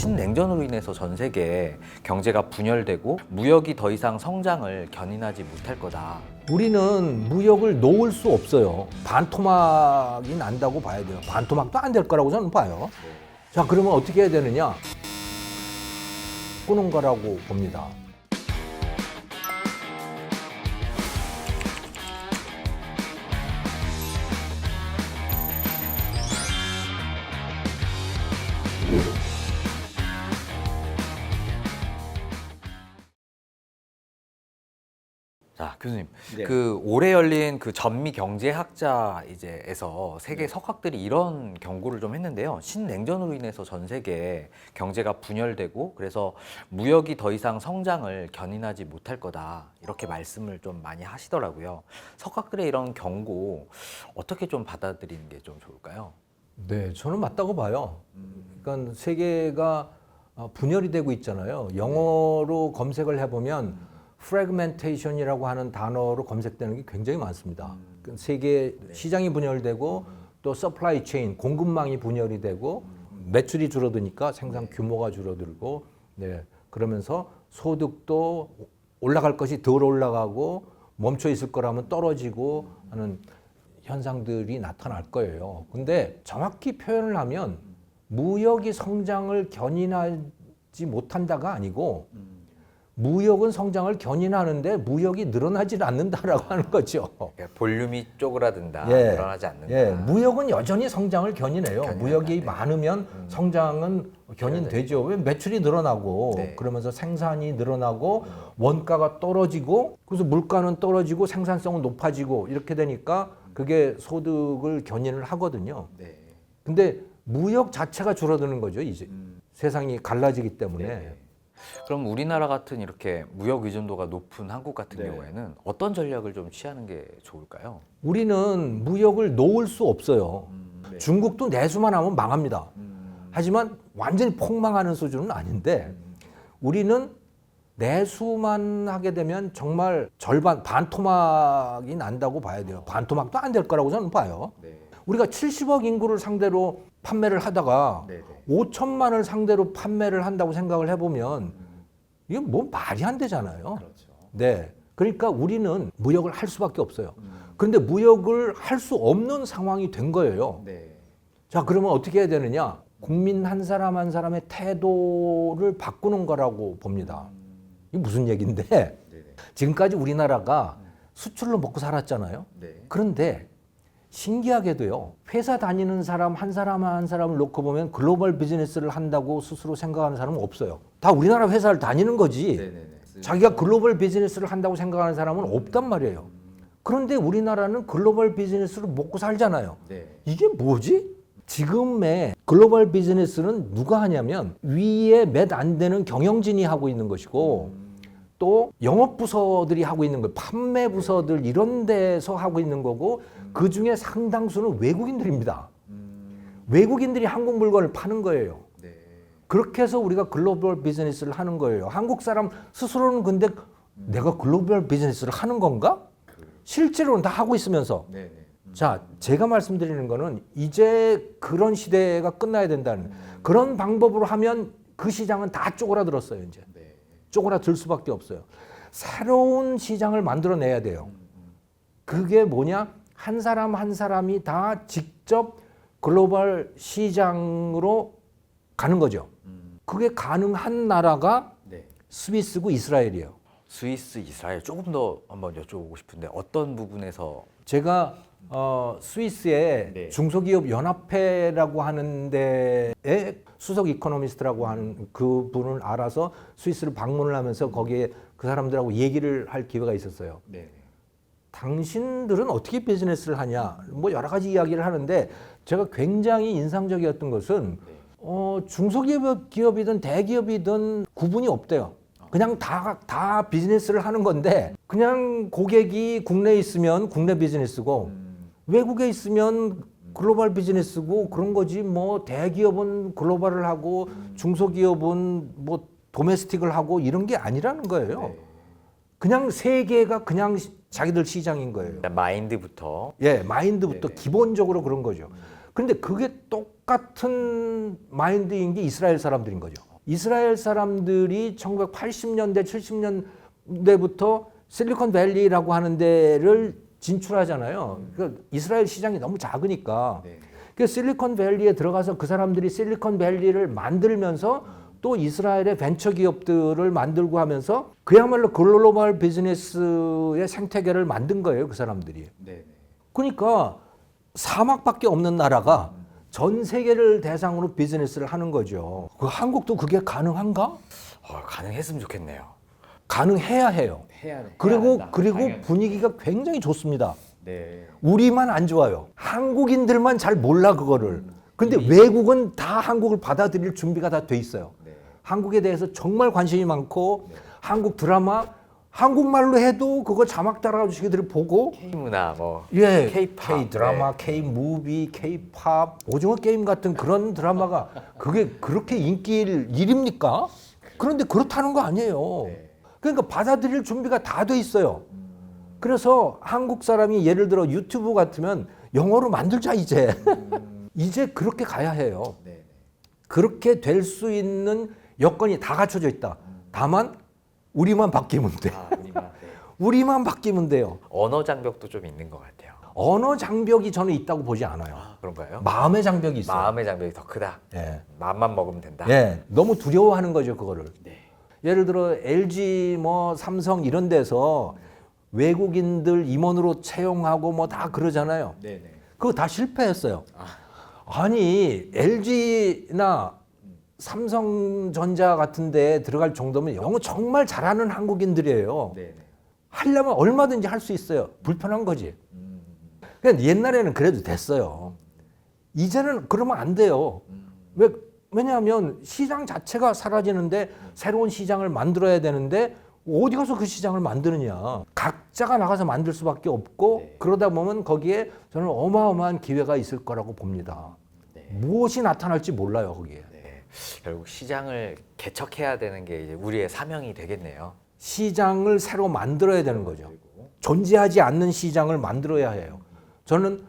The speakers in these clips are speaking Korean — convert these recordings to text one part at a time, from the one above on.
신냉전으로 인해서 전 세계 경제가 분열되고 무역이 더 이상 성장을 견인하지 못할 거다. 우리는 무역을 놓을 수 없어요. 반토막이 난다고 봐야 돼요. 반토막도 안 될 거라고 저는 봐요. 자, 그러면 어떻게 해야 되느냐? 끄는 거라고 봅니다. 자, 교수님, 네. 그 올해 열린 그 전미 경제학자 이제에서 세계 석학들이 이런 경고를 좀 했는데요. 신냉전으로 인해서 전 세계 경제가 분열되고 그래서 무역이 더 이상 성장을 견인하지 못할 거다. 이렇게 말씀을 좀 많이 하시더라고요. 석학들의 이런 경고 어떻게 좀 받아들이는 게 좀 좋을까요? 네, 저는 맞다고 봐요. 그러니까 세계가 분열이 되고 있잖아요. 영어로 검색을 해보면 fragmentation이라고 하는 단어로 검색되는 게 굉장히 많습니다. 세계 시장이 분열되고 또 supply chain, 공급망이 분열이 되고 매출이 줄어드니까 생산 규모가 줄어들고 네, 그러면서 소득도 올라갈 것이 덜 올라가고 멈춰 있을 거라면 떨어지고 하는 현상들이 나타날 거예요. 근데 정확히 표현을 하면 무역이 성장을 견인하지 못한다가 아니고 무역은 성장을 견인하는데 무역이 늘어나질 않는다라고 하는 거죠. 볼륨이 쪼그라든다, 예. 늘어나지 않는다. 예, 무역은 여전히 성장을 견인해요. 견인한다, 무역이 네. 많으면 성장은 견인되죠. 왜 매출이 늘어나고 네. 그러면서 생산이 늘어나고 원가가 떨어지고 그래서 물가는 떨어지고 생산성은 높아지고 이렇게 되니까 그게 소득을 견인을 하거든요. 네. 근데 무역 자체가 줄어드는 거죠, 이제. 세상이 갈라지기 때문에. 네. 그럼 우리나라 같은 이렇게 무역 의존도가 높은 한국 같은 네. 경우에는 어떤 전략을 좀 취하는 게 좋을까요? 우리는 무역을 놓을 수 없어요. 네. 중국도 내수만 하면 망합니다. 하지만 완전히 폭망하는 수준은 아닌데 우리는 내수만 하게 되면 정말 절반, 반토막이 난다고 봐야 돼요. 반토막도 안 될 거라고 저는 봐요. 네. 우리가 70억 인구를 상대로 판매를 하다가 네, 네. 5천만을 상대로 판매를 한다고 생각을 해보면 이게 뭐 말이 안 되잖아요. 그렇죠. 네. 그러니까 우리는 무역을 할 수밖에 없어요. 그런데 무역을 할 수 없는 상황이 된 거예요. 네. 자, 그러면 어떻게 해야 되느냐? 국민 한 사람 한 사람의 태도를 바꾸는 거라고 봅니다. 이게 무슨 얘기인데 네. 지금까지 우리나라가 수출로 먹고 살았잖아요. 네. 그런데 신기하게도요, 회사 다니는 사람 한 사람 한 사람을 놓고 보면 글로벌 비즈니스를 한다고 스스로 생각하는 사람은 없어요. 다 우리나라 회사를 다니는 거지. 네. 자기가 글로벌 비즈니스를 한다고 생각하는 사람은 없단 말이에요. 그런데 우리나라는 글로벌 비즈니스로 먹고 살잖아요. 네. 이게 뭐지? 지금의 글로벌 비즈니스는 누가 하냐면 위에 몇 안 되는 경영진이 하고 있는 것이고 또 영업부서들이 하고 있는 거예요. 판매부서들 이런 데서 하고 있는 거고 그중에 상당수는 외국인들입니다. 외국인들이 한국 물건을 파는 거예요. 네. 그렇게 해서 우리가 글로벌 비즈니스를 하는 거예요. 한국 사람 스스로는 근데 내가 글로벌 비즈니스를 하는 건가? 실제로는 다 하고 있으면서. 네. 자, 제가 말씀드리는 거는 이제 그런 시대가 끝나야 된다는 그런 방법으로 하면 그 시장은 다 쪼그라들었어요, 이제. 네. 쪼그라들 수밖에 없어요. 새로운 시장을 만들어내야 돼요. 그게 뭐냐? 한 사람 한 사람이 다 직접 글로벌 시장으로 가는 거죠. 그게 가능한 나라가 네. 스위스고 이스라엘이에요. 스위스, 이스라엘 조금 더 한번 여쭤보고 싶은데 어떤 부분에서 제가 스위스의 네. 중소기업 연합회라고 하는 데에 수석 이코노미스트라고 하는 그분을 알아서 스위스를 방문을 하면서 거기에 그 사람들하고 얘기를 할 기회가 있었어요. 네. 당신들은 어떻게 비즈니스를 하냐? 뭐 여러 가지 이야기를 하는데 제가 굉장히 인상적이었던 것은 중소기업이든 대기업이든 구분이 없대요. 그냥 다 비즈니스를 하는 건데 그냥 고객이 국내에 있으면 국내 비즈니스고 외국에 있으면 글로벌 비즈니스고 그런 거지 뭐 대기업은 글로벌을 하고 중소기업은 뭐 도메스틱을 하고 이런 게 아니라는 거예요. 네. 그냥 세계가 그냥 자기들 시장인 거예요. 일단 마인드부터. 예, 마인드부터 네네. 기본적으로 그런 거죠. 그런데 그게 똑같은 마인드인 게 이스라엘 사람들인 거죠. 이스라엘 사람들이 1980년대, 70년대부터 실리콘밸리라고 하는 데를 진출하잖아요. 그러니까 이스라엘 시장이 너무 작으니까. 네. 그 실리콘밸리에 들어가서 그 사람들이 실리콘밸리를 만들면서 또 이스라엘의 벤처 기업들을 만들고 하면서 그야말로 글로벌 비즈니스의 생태계를 만든 거예요, 그 사람들이. 네. 그러니까 사막밖에 없는 나라가 전 세계를 대상으로 비즈니스를 하는 거죠. 그 한국도 그게 가능한가? 가능했으면 좋겠네요. 가능해야 해요. 그리고 분위기가 굉장히 좋습니다. 네. 우리만 안 좋아요. 한국인들만 잘 몰라 그거를. 근데 외국은 다 한국을 받아들일 준비가 다 돼 있어요. 네. 한국에 대해서 정말 관심이 많고 한국 드라마 한국말로 해도 그거 자막 따라주시기들이 보고 K-문화 뭐 K-팝, 네. K-드라마, K-무비, K-팝, 오징어 게임 같은 그런 드라마가 그게 그렇게 인기일 일입니까? 그런데 그렇다는 거 아니에요. 네. 그러니까 받아들일 준비가 다 돼 있어요. 그래서 한국 사람이 예를 들어 유튜브 같으면 영어로 만들자 이제. 이제 그렇게 가야 해요. 네. 그렇게 될 수 있는 여건이 다 갖춰져 있다. 다만 우리만 바뀌면 돼. 우리만 바뀌면 돼요. 언어 장벽도 좀 있는 것 같아요. 언어 장벽이 저는 있다고 보지 않아요. 그런가요? 마음의 장벽이 있어요. 마음의 장벽이 더 크다. 예. 마음만 먹으면 된다. 예. 너무 두려워하는 거죠, 그거를. 네. 예를 들어 LG 뭐 삼성 이런 데서 외국인들 임원으로 채용하고 뭐 다 그러잖아요. 네네. 그거 다 실패했어요. 아니 LG나 삼성전자 같은 데 들어갈 정도면 영어 정말 잘하는 한국인들이에요. 네네. 하려면 얼마든지 할 수 있어요. 불편한 거지. 그냥 옛날에는 그래도 됐어요. 이제는 그러면 안 돼요. 왜냐하면 시장 자체가 사라지는데 새로운 시장을 만들어야 되는데 어디 가서 그 시장을 만드느냐. 각자가 나가서 만들 수밖에 없고 네. 그러다 보면 거기에 저는 어마어마한 기회가 있을 거라고 봅니다. 네. 무엇이 나타날지 몰라요, 거기에. 네. 결국 시장을 개척해야 되는 게 이제 우리의 사명이 되겠네요. 시장을 새로 만들어야 되는 거죠. 존재하지 않는 시장을 만들어야 해요. 저는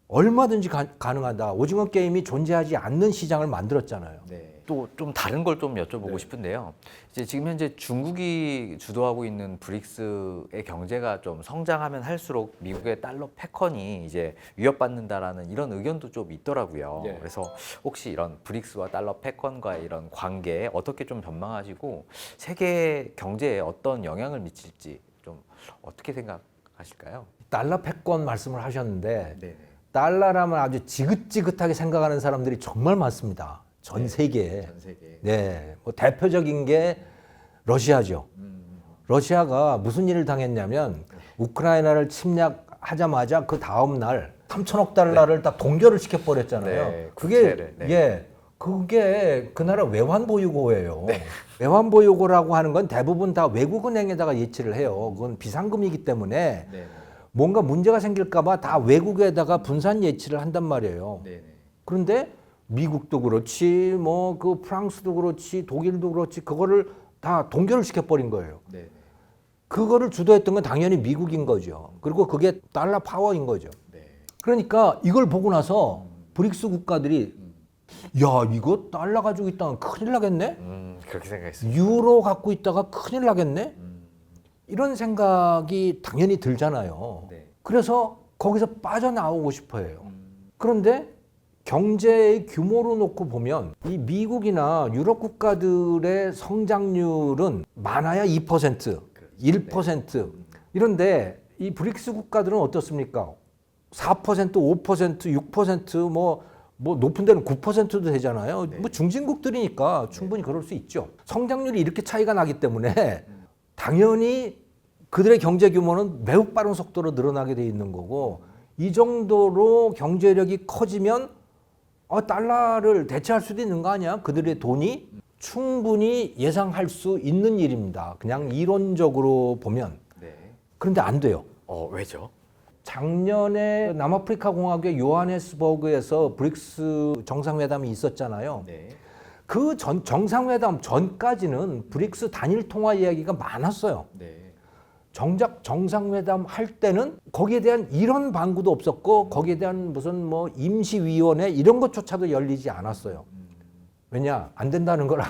얼마든지 가능하다. 오징어 게임이 존재하지 않는 시장을 만들었잖아요. 네. 또 좀 다른 걸 좀 여쭤보고 싶은데요. 이제 지금 현재 중국이 주도하고 있는 브릭스의 경제가 좀 성장하면 할수록 미국의 달러 패권이 이제 위협받는다라는 이런 의견도 좀 있더라고요. 네. 그래서 혹시 이런 브릭스와 달러 패권과의 이런 관계 어떻게 좀 전망하시고 세계 경제에 어떤 영향을 미칠지 좀 어떻게 생각하실까요? 달러 패권 말씀을 하셨는데 네. 달러라면 아주 지긋지긋하게 생각하는 사람들이 정말 많습니다. 전 네. 세계에. 전 세계. 네, 뭐 대표적인 게 러시아죠. 러시아가 무슨 일을 당했냐면 우크라이나를 침략하자마자 그 다음 날 3천억 달러를 다 동결을 시켜버렸잖아요. 네, 그게 국채를, 네. 예, 그게 그 나라 외환보유고예요. 외환보유고라고 하는 건 대부분 다 외국은행에다가 예치를 해요. 그건 비상금이기 때문에 네. 뭔가 문제가 생길까봐 다 외국에다가 분산 예치를 한단 말이에요. 네. 그런데 미국도 그렇지, 뭐 그 프랑스도 그렇지, 독일도 그렇지, 그거를 다 동결을 시켜버린 거예요. 네. 그거를 주도했던 건 당연히 미국인 거죠. 그리고 그게 달러 파워인 거죠. 네. 그러니까 이걸 보고 나서 브릭스 국가들이 야, 이거 달러 가지고 있다가 큰일 나겠네? 그렇게 생각했어요. 유로 갖고 있다가 큰일 나겠네? 이런 생각이 당연히 들잖아요. 네. 그래서 거기서 빠져나오고 싶어 해요. 그런데 경제의 규모로 놓고 보면 이 미국이나 유럽 국가들의 성장률은 많아야 2%, 1%. 이런데 이 브릭스 국가들은 어떻습니까? 4%, 5%, 6%, 뭐 높은 데는 9%도 되잖아요. 뭐 중진국들이니까 충분히 그럴 수 있죠. 성장률이 이렇게 차이가 나기 때문에 당연히 그들의 경제 규모는 매우 빠른 속도로 늘어나게 돼 있는 거고 이 정도로 경제력이 커지면 달러를 대체할 수도 있는 거 아니야? 그들의 돈이 충분히 예상할 수 있는 일입니다. 그냥 이론적으로 보면. 네. 그런데 안 돼요. 왜죠? 작년에 남아프리카 공화국의 요하네스버그에서 브릭스 정상회담이 있었잖아요. 네. 그 정상회담 전까지는 브릭스 단일 통화 이야기가 많았어요. 네. 정작 정상회담 할 때는 거기에 대한 이런 방구도 없었고 거기에 대한 무슨 뭐 임시위원회 이런 것조차도 열리지 않았어요. 왜냐 안 된다는 걸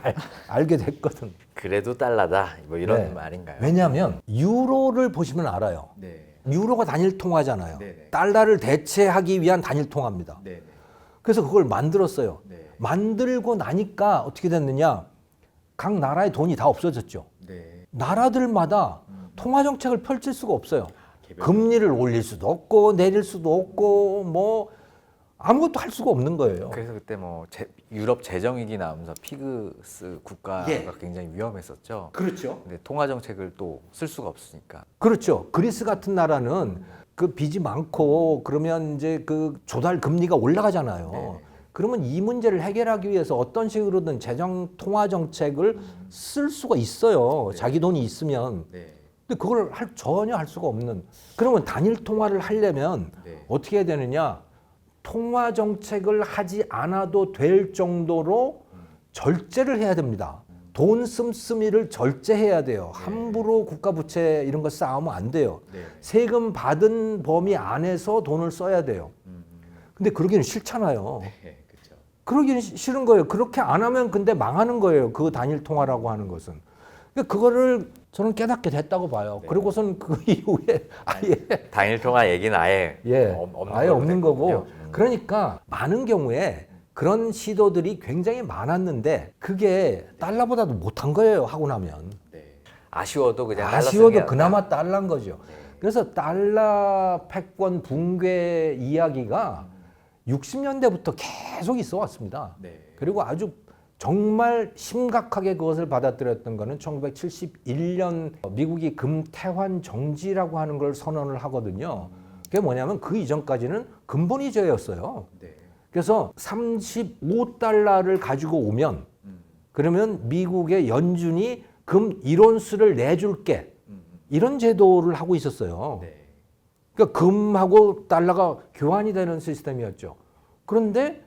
알게 됐거든. 그래도 달러다 뭐 이런 네. 말인가요? 왜냐하면 유로를 보시면 알아요. 네. 유로가 단일 통화잖아요. 네네. 달러를 대체하기 위한 단일 통화입니다. 네. 그래서 그걸 만들었어요. 네. 만들고 나니까 어떻게 됐느냐? 각 나라의 돈이 다 없어졌죠. 네. 나라들마다 통화 정책을 펼칠 수가 없어요. 개별. 금리를 올릴 수도 없고 내릴 수도 없고 뭐 아무것도 할 수가 없는 거예요. 그래서 그때 뭐 유럽 재정위기 나오면서 피그스 국가가 예. 굉장히 위험했었죠. 그렇죠. 근데 통화 정책을 또 쓸 수가 없으니까. 그렇죠. 그리스 같은 나라는 그 빚이 많고 그러면 이제 그 조달 금리가 올라가잖아요. 네. 그러면 이 문제를 해결하기 위해서 어떤 식으로든 재정 통화 정책을 쓸 수가 있어요. 네. 자기 돈이 있으면. 네. 근데 그걸 전혀 할 수가 없는. 그러면 단일 통화를 하려면 네. 어떻게 해야 되느냐? 통화 정책을 하지 않아도 될 정도로 절제를 해야 됩니다. 돈 씀씀이를 절제해야 돼요. 함부로 국가 부채 이런 거 쌓으면 안 돼요. 네. 세금 받은 범위 안에서 돈을 써야 돼요. 근데 그러기는 싫잖아요. 네. 그렇죠. 그러기는 싫은 거예요. 그렇게 안 하면 근데 망하는 거예요. 그 단일 통화라고 하는 것은. 그러니까 그거를 저는 깨닫게 됐다고 봐요. 네. 그리고선 그 이후에 아예 단일 통화 얘기는 아예 없는 아예 걸로 없는 거고. 됐군요. 그러니까 많은 경우에 그런 시도들이 굉장히 많았는데 그게 달러보다도 못한 거예요. 하고 나면. 네. 아쉬워도 그냥 아쉬워도 그나마 달러인 거죠. 그래서 달러 패권 붕괴 이야기가 60년대부터 계속 있어 왔습니다. 네. 그리고 아주 정말 심각하게 그것을 받아들였던 거는 1971년 미국이 금태환 정지라고 하는 걸 선언을 하거든요. 그게 뭐냐면 그 이전까지는 근본위제였어요. 네. 그래서 35달러를 가지고 오면 그러면 미국의 연준이 금 1온스를 내줄게 이런 제도를 하고 있었어요. 네. 그러니까 금하고 달러가 교환이 되는 시스템이었죠. 그런데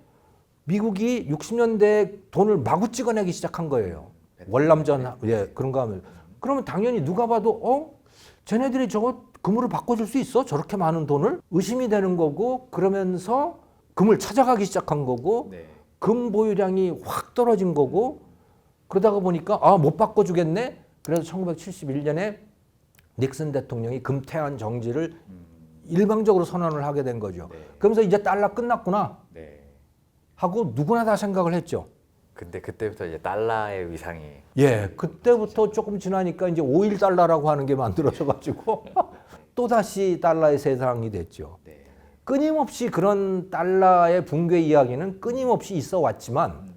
미국이 60년대에 돈을 마구 찍어내기 시작한 거예요. 월남전 그런 거 하면. 그러면 당연히 누가 봐도 쟤네들이 저거 금으로 바꿔줄 수 있어? 저렇게 많은 돈을? 의심이 되는 거고 그러면서 금을 찾아가기 시작한 거고 네. 금 보유량이 확 떨어진 거고 그러다가 보니까 못 바꿔주겠네. 그래서 1971년에 닉슨 대통령이 금태환 정지를 일방적으로 선언을 하게 된 거죠. 네. 그러면서 이제 달러 끝났구나 네. 하고 누구나 다 생각을 했죠. 근데 그때부터 이제 달러의 위상이 예, 그때부터 조금 지나니까 이제 5일 달러라고 하는 게 만들어져 가지고 또 다시 달러의 세상이 됐죠. 네. 끊임없이 그런 달러의 붕괴 이야기는 끊임없이 있어 왔지만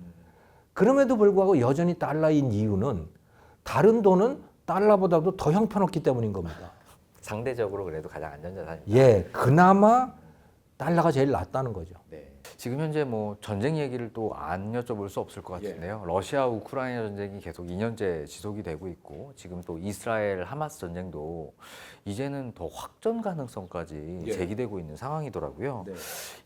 그럼에도 불구하고 여전히 달러인 이유는 다른 돈은 달러보다도 더 형편없기 때문인 겁니다. 상대적으로 그래도 가장 안전자산이다. 예, 그나마 달러가 제일 낫다는 거죠. 네. 지금 현재 뭐 전쟁 얘기를 또 안 여쭤볼 수 없을 것 같은데요. 러시아 우크라이나 전쟁이 계속 2년째 지속이 되고 있고 지금 또 이스라엘 하마스 전쟁도 이제는 더 확전 가능성까지 제기되고 있는 상황이더라고요. 네.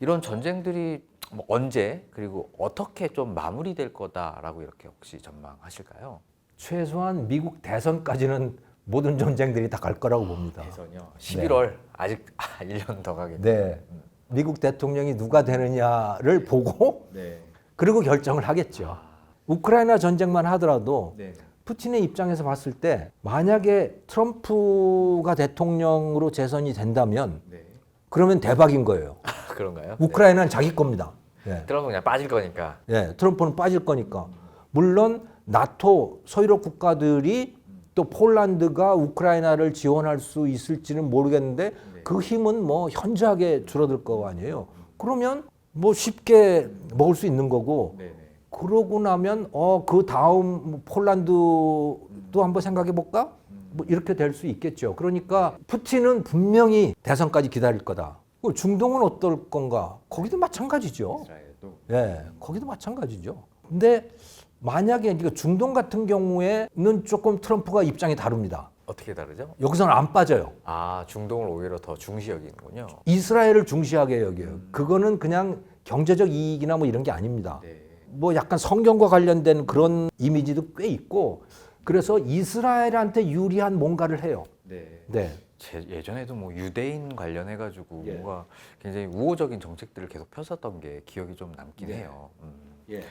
이런 전쟁들이 뭐 언제 그리고 어떻게 좀 마무리될 거다라고 이렇게 혹시 전망하실까요? 최소한 미국 대선까지는 모든 전쟁들이 다 갈 거라고 봅니다. 대선이요. 11월 아직 1년 더 가겠네요. 네. 미국 대통령이 누가 되느냐를 보고 네. 그리고 결정을 하겠죠. 우크라이나 전쟁만 하더라도 네. 푸틴의 입장에서 봤을 때 만약에 트럼프가 대통령으로 재선이 된다면 네. 그러면 대박인 거예요. 그런가요? 우크라이나는 자기 겁니다. 예. 트럼프 그냥 빠질 거니까. 예, 트럼프는 빠질 거니까. 물론 나토 서유럽 국가들이 또 폴란드가 우크라이나를 지원할 수 있을지는 모르겠는데 그 힘은 뭐 현저하게 줄어들 거 아니에요. 그러면 뭐 쉽게 먹을 수 있는 거고 네네. 그러고 나면 그 다음 폴란드도 한번 생각해 볼까? 뭐 이렇게 될 수 있겠죠. 그러니까 푸틴은 분명히 대선까지 기다릴 거다. 중동은 어떨 건가? 거기도 마찬가지죠. 이스라엘도. 예, 거기도 마찬가지죠. 근데 만약에 중동 같은 경우에는 조금 트럼프가 입장이 다릅니다. 어떻게 다르죠? 여기서는 안 빠져요. 아, 중동을 오히려 더 중시 여기는군요. 이스라엘을 중시하게 여겨요. 그거는 그냥 경제적 이익이나 뭐 이런 게 아닙니다. 네. 뭐 약간 성경과 관련된 그런 이미지도 꽤 있고 그래서 이스라엘한테 유리한 뭔가를 해요. 네. 네. 예전에도 뭐 유대인 관련해 가지고 예. 뭔가 굉장히 우호적인 정책들을 계속 폈었던 게 기억이 좀 남긴 네. 해요. 예.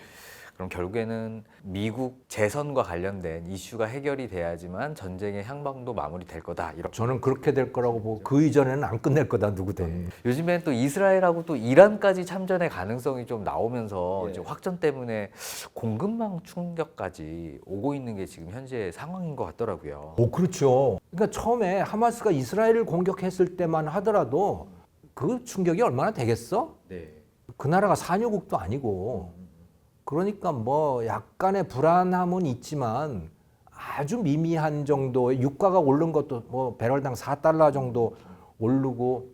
그럼 결국에는 미국 재선과 관련된 이슈가 해결이 돼야지만 전쟁의 향방도 마무리될 거다. 이렇게. 저는 그렇게 될 거라고 보고 그 이전에는 안 끝낼 거다 누구든. 요즘엔 또 이스라엘하고 또 이란까지 참전의 가능성이 좀 나오면서 예. 이제 확전 때문에 공급망 충격까지 오고 있는 게 지금 현재 상황인 것 같더라고요. 그렇죠. 그러니까 처음에 하마스가 이스라엘을 공격했을 때만 하더라도 그 충격이 얼마나 되겠어? 네. 그 나라가 산유국도 아니고. 그러니까 뭐 약간의 불안함은 있지만 아주 미미한 정도의 유가가 오른 것도 뭐 배럴당 4달러 정도 오르고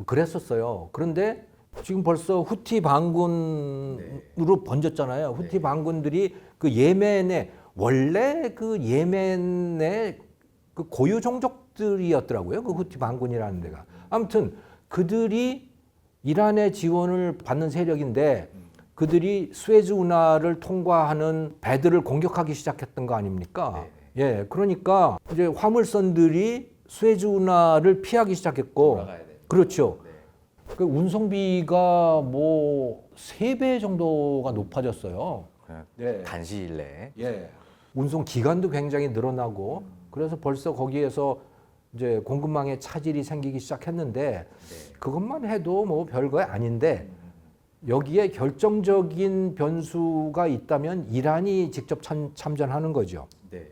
그랬었어요. 그런데 지금 벌써 후티 반군으로 번졌잖아요. 후티 반군들이 그 예멘에 원래 그 예멘의 그 고유 종족들이었더라고요. 그 후티 반군이라는 데가. 아무튼 그들이 이란의 지원을 받는 세력인데 그들이 스웨즈 운하를 통과하는 배들을 공격하기 시작했던 거 아닙니까? 예, 그러니까 이제 화물선들이 스웨즈 운하를 피하기 시작했고, 그렇죠. 그 운송비가 뭐 3배 정도가 높아졌어요. 그냥 네. 단시일 내에. 예. 운송 기간도 굉장히 늘어나고, 그래서 벌써 거기에서 이제 공급망에 차질이 생기기 시작했는데, 그것만 해도 뭐 별거 아닌데. 여기에 결정적인 변수가 있다면 이란이 직접 참전하는 거죠. 네.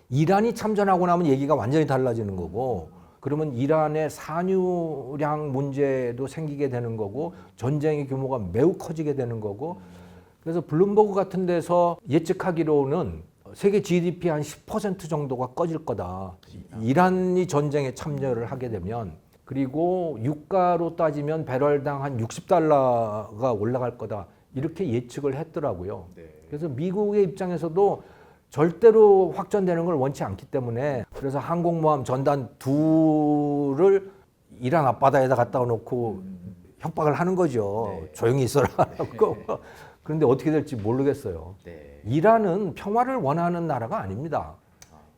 이란이 참전하고 나면 얘기가 완전히 달라지는 거고, 그러면 이란의 산유량 문제도 생기게 되는 거고, 전쟁의 규모가 매우 커지게 되는 거고, 그래서 블룸버그 같은 데서 예측하기로는 세계 GDP 한 10% 정도가 꺼질 거다. 이란이 전쟁에 참여를 하게 되면. 그리고 유가로 따지면 배럴당 한 60달러가 올라갈 거다. 이렇게 예측을 했더라고요. 그래서 미국의 입장에서도 절대로 확전되는 걸 원치 않기 때문에 그래서 항공모함 전단 둘을 이란 앞바다에다 갖다 놓고 협박을 하는 거죠. 조용히 있어라. 그런데 어떻게 될지 모르겠어요. 이란은 평화를 원하는 나라가 아닙니다.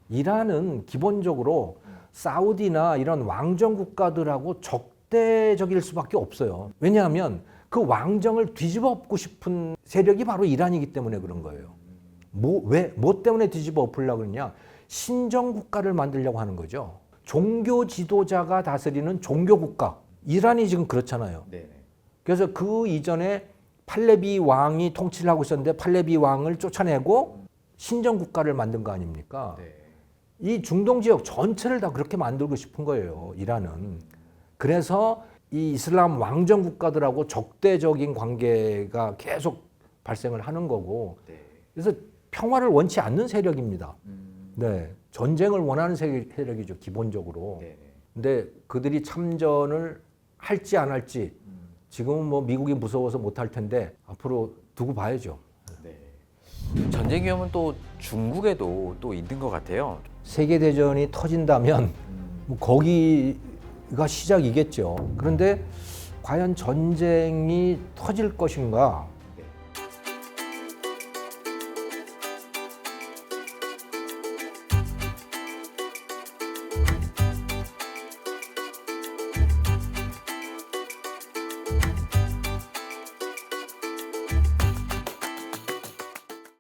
이란은 기본적으로 사우디나 이런 왕정 국가들하고 적대적일 수밖에 없어요. 왜냐하면 그 왕정을 뒤집어 엎고 싶은 세력이 바로 이란이기 때문에 그런 거예요. 뭐 때문에 뒤집어 엎으려고 그러냐? 신정 국가를 만들려고 하는 거죠. 종교 지도자가 다스리는 종교 국가. 이란이 지금 그렇잖아요. 그래서 그 이전에 팔레비 왕이 통치를 하고 있었는데 팔레비 왕을 쫓아내고 신정 국가를 만든 거 아닙니까? 이 중동 지역 전체를 다 그렇게 만들고 싶은 거예요, 이란은. 그래서 이 이슬람 왕정 국가들하고 적대적인 관계가 계속 발생을 하는 거고, 그래서 평화를 원치 않는 세력입니다. 네, 전쟁을 원하는 세력이죠, 기본적으로. 근데 그들이 참전을 할지 안 할지 지금은 뭐 미국이 무서워서 못 할 텐데 앞으로 두고 봐야죠. 전쟁 위험은 또 중국에도 또 있는 것 같아요. 세계대전이 터진다면 뭐 거기가 시작이겠죠. 그런데 과연 전쟁이 터질 것인가?